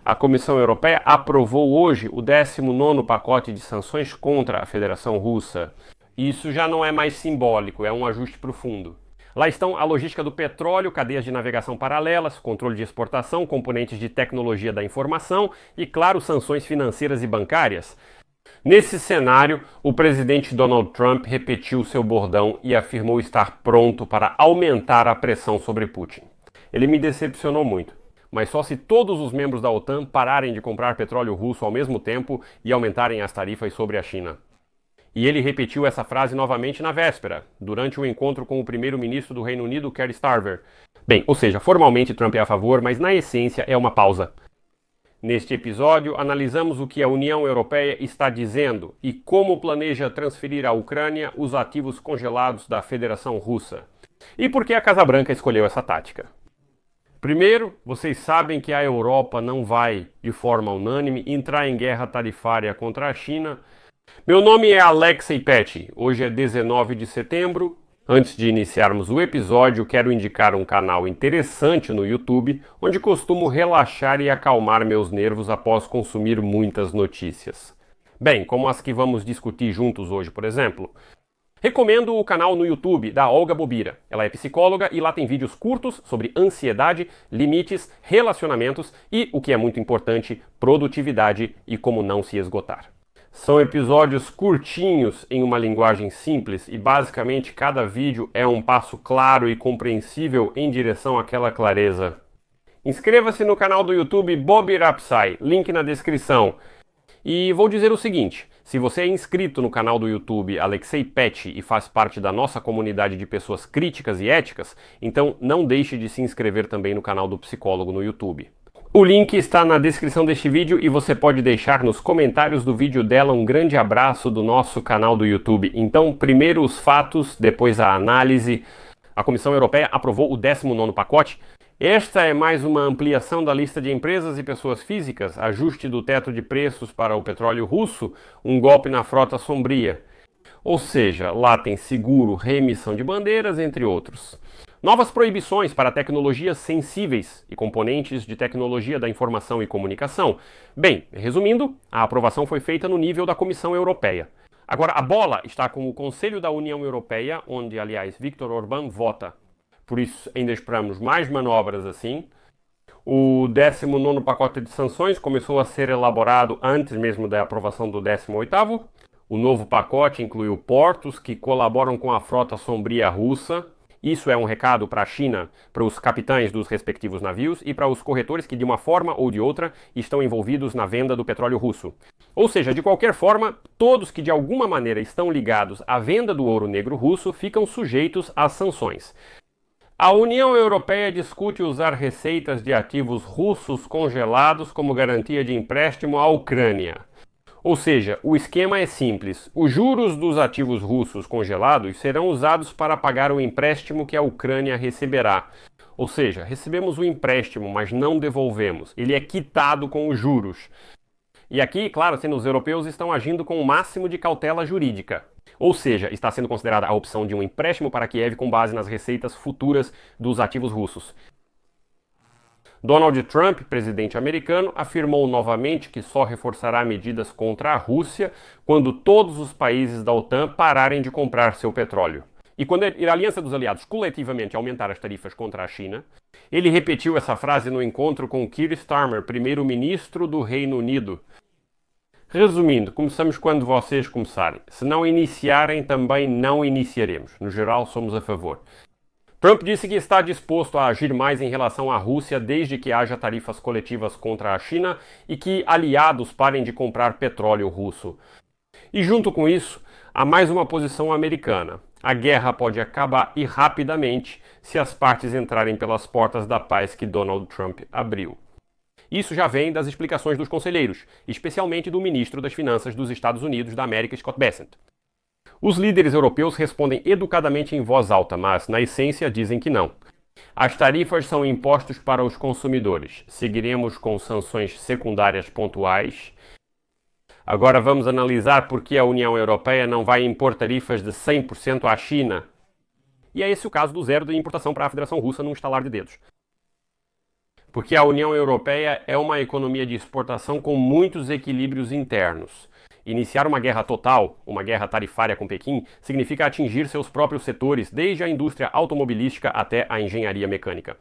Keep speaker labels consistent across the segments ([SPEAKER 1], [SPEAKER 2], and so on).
[SPEAKER 1] A Comissão Europeia aprovou hoje o 19º pacote de sanções contra a Federação Russa. Isso já não é mais simbólico, é um ajuste profundo. Lá estão a logística do petróleo, cadeias de navegação paralelas, controle de exportação, componentes de tecnologia da informação e, claro, sanções financeiras e bancárias. Nesse cenário, o presidente Donald Trump repetiu seu bordão e afirmou estar pronto para aumentar a pressão sobre Putin. Ele me decepcionou muito, mas só se todos os membros da OTAN pararem de comprar petróleo russo ao mesmo tempo e aumentarem as tarifas sobre a China. E ele repetiu essa frase novamente na véspera, durante o encontro com o primeiro-ministro do Reino Unido, Keir Starmer. Bem, ou seja, formalmente Trump é a favor, mas na essência é uma pausa. Neste episódio, analisamos o que a União Europeia está dizendo e como planeja transferir à Ucrânia os ativos congelados da Federação Russa. E por que a Casa Branca escolheu essa tática. Primeiro, vocês sabem que a Europa não vai, de forma unânime, entrar em guerra tarifária contra a China. Meu nome é Alexei Petty, hoje é 19 de setembro. Antes de iniciarmos o episódio, quero indicar um canal interessante no YouTube, onde costumo relaxar e acalmar meus nervos após consumir muitas notícias. Bem, como as que vamos discutir juntos hoje, por exemplo. Recomendo o canal no YouTube da Olga Bobira. Ela é psicóloga e lá tem vídeos curtos sobre ansiedade, limites, relacionamentos e, o que é muito importante, produtividade e como não se esgotar. São episódios curtinhos em uma linguagem simples e basicamente cada vídeo é um passo claro e compreensível em direção àquela clareza. Inscreva-se no canal do YouTube Bob Rapsai, link na descrição. E vou dizer o seguinte, se você é inscrito no canal do YouTube Alexei Petty e faz parte da nossa comunidade de pessoas críticas e éticas, então não deixe de se inscrever também no canal do Psicólogo no YouTube. O link está na descrição deste vídeo e você pode deixar nos comentários do vídeo dela um grande abraço do nosso canal do YouTube. Então, primeiro os fatos, depois a análise. A Comissão Europeia aprovou o 19º pacote. Esta é mais uma ampliação da lista de empresas e pessoas físicas, ajuste do teto de preços para o petróleo russo, um golpe na frota sombria. Ou seja, lá tem seguro, reemissão de bandeiras, entre outros. Novas proibições para tecnologias sensíveis e componentes de tecnologia da informação e comunicação. Bem, resumindo, a aprovação foi feita no nível da Comissão Europeia. Agora, a bola está com o Conselho da União Europeia, onde, aliás, Viktor Orbán vota. Por isso, ainda esperamos mais manobras assim. O 19º pacote de sanções começou a ser elaborado antes mesmo da aprovação do 18º. O novo pacote incluiu portos que colaboram com a frota sombria russa. Isso é um recado para a China, para os capitães dos respectivos navios e para os corretores que, de uma forma ou de outra, estão envolvidos na venda do petróleo russo. Ou seja, de qualquer forma, todos que de alguma maneira estão ligados à venda do ouro negro russo ficam sujeitos às sanções. A União Europeia discute usar receitas de ativos russos congelados como garantia de empréstimo à Ucrânia. Ou seja, o esquema é simples. Os juros dos ativos russos congelados serão usados para pagar o empréstimo que a Ucrânia receberá. Ou seja, recebemos o empréstimo, mas não devolvemos. Ele é quitado com os juros. E aqui, claro, os europeus estão agindo com o máximo de cautela jurídica. Ou seja, está sendo considerada a opção de um empréstimo para Kiev com base nas receitas futuras dos ativos russos. Donald Trump, presidente americano, afirmou novamente que só reforçará medidas contra a Rússia quando todos os países da OTAN pararem de comprar seu petróleo. E quando a Aliança dos Aliados coletivamente aumentar as tarifas contra a China, ele repetiu essa frase no encontro com Keir Starmer, primeiro-ministro do Reino Unido. Resumindo, começamos quando vocês começarem. Se não iniciarem, também não iniciaremos. No geral, somos a favor. Trump disse que está disposto a agir mais em relação à Rússia desde que haja tarifas coletivas contra a China e que aliados parem de comprar petróleo russo. E junto com isso, há mais uma posição americana. A guerra pode acabar e rapidamente se as partes entrarem pelas portas da paz que Donald Trump abriu. Isso já vem das explicações dos conselheiros, especialmente do ministro das Finanças dos Estados Unidos da América, Scott Bessent. Os líderes europeus respondem educadamente em voz alta, mas, na essência, dizem que não. As tarifas são impostos para os consumidores. Seguiremos com sanções secundárias pontuais. Agora vamos analisar por que a União Europeia não vai impor tarifas de 100% à China. E é esse o caso do zero de importação para a Federação Russa num estalar de dedos. Porque a União Europeia é uma economia de exportação com muitos equilíbrios internos. Iniciar uma guerra total, uma guerra tarifária com Pequim, significa atingir seus próprios setores, desde a indústria automobilística até a engenharia mecânica.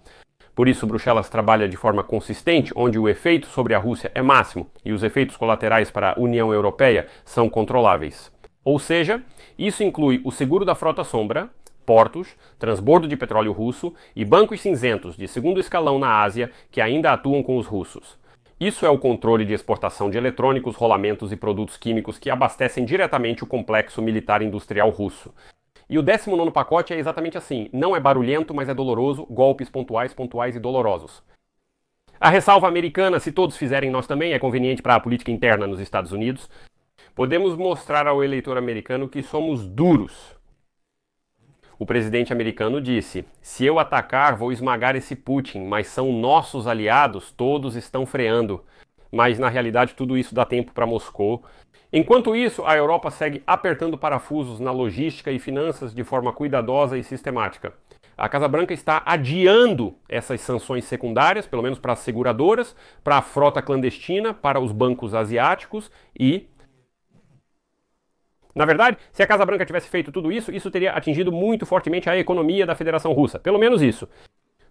[SPEAKER 1] Por isso, Bruxelas trabalha de forma consistente, onde o efeito sobre a Rússia é máximo e os efeitos colaterais para a União Europeia são controláveis. Ou seja, isso inclui o seguro da frota sombra, portos, transbordo de petróleo russo e bancos cinzentos de segundo escalão na Ásia que ainda atuam com os russos. Isso é o controle de exportação de eletrônicos, rolamentos e produtos químicos que abastecem diretamente o complexo militar industrial russo. E o 19º pacote é exatamente assim. Não é barulhento, mas é doloroso, golpes pontuais e dolorosos. A ressalva americana, se todos fizerem nós também, é conveniente para a política interna nos Estados Unidos. Podemos mostrar ao eleitor americano que somos duros. O presidente americano disse: se eu atacar, vou esmagar esse Putin, mas são nossos aliados, todos estão freando. Mas na realidade tudo isso dá tempo para Moscou. Enquanto isso, a Europa segue apertando parafusos na logística e finanças de forma cuidadosa e sistemática. A Casa Branca está adiando essas sanções secundárias, pelo menos para as seguradoras, para a frota clandestina, para os bancos asiáticos e... Na verdade, se a Casa Branca tivesse feito tudo isso, isso teria atingido muito fortemente a economia da Federação Russa. Pelo menos isso.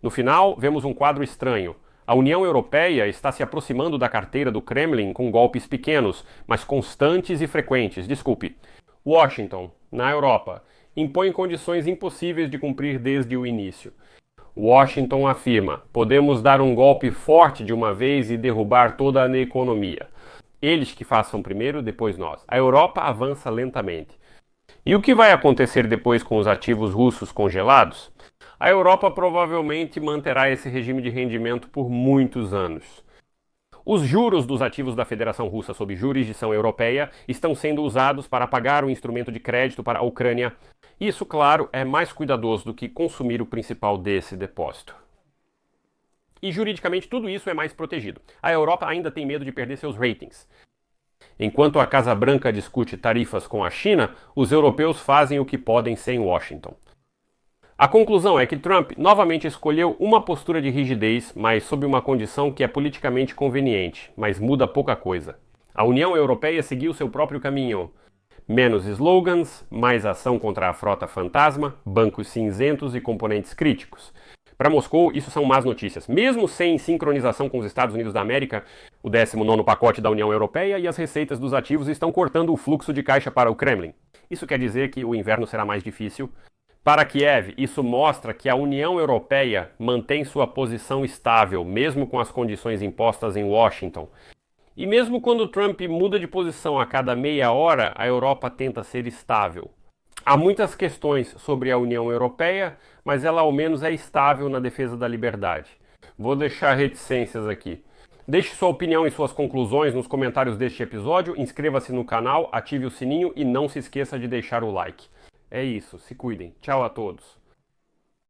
[SPEAKER 1] No final, vemos um quadro estranho. A União Europeia está se aproximando da carteira do Kremlin com golpes pequenos, mas constantes e frequentes. Desculpe. Washington, na Europa, impõe condições impossíveis de cumprir desde o início. Washington afirma: podemos dar um golpe forte de uma vez e derrubar toda a economia. Eles que façam primeiro, depois nós. A Europa avança lentamente. E o que vai acontecer depois com os ativos russos congelados? A Europa provavelmente manterá esse regime de rendimento por muitos anos. Os juros dos ativos da Federação Russa sob jurisdição europeia estão sendo usados para pagar o instrumento de crédito para a Ucrânia. Isso, claro, é mais cuidadoso do que consumir o principal desse depósito. E juridicamente tudo isso é mais protegido. A Europa ainda tem medo de perder seus ratings. Enquanto a Casa Branca discute tarifas com a China, os europeus fazem o que podem sem Washington. A conclusão é que Trump novamente escolheu uma postura de rigidez, mas sob uma condição que é politicamente conveniente, mas muda pouca coisa. A União Europeia seguiu seu próprio caminho. Menos slogans, mais ação contra a frota fantasma, bancos cinzentos e componentes críticos. Para Moscou, isso são más notícias. Mesmo sem sincronização com os Estados Unidos da América, o 19º pacote da União Europeia e as receitas dos ativos estão cortando o fluxo de caixa para o Kremlin. Isso quer dizer que o inverno será mais difícil. Para Kiev, isso mostra que a União Europeia mantém sua posição estável, mesmo com as condições impostas em Washington. E mesmo quando Trump muda de posição a cada meia hora, a Europa tenta ser estável. Há muitas questões sobre a União Europeia, mas ela ao menos é estável na defesa da liberdade. Vou deixar reticências aqui. Deixe sua opinião e suas conclusões nos comentários deste episódio, inscreva-se no canal, ative o sininho e não se esqueça de deixar o like. É isso, se cuidem. Tchau a todos.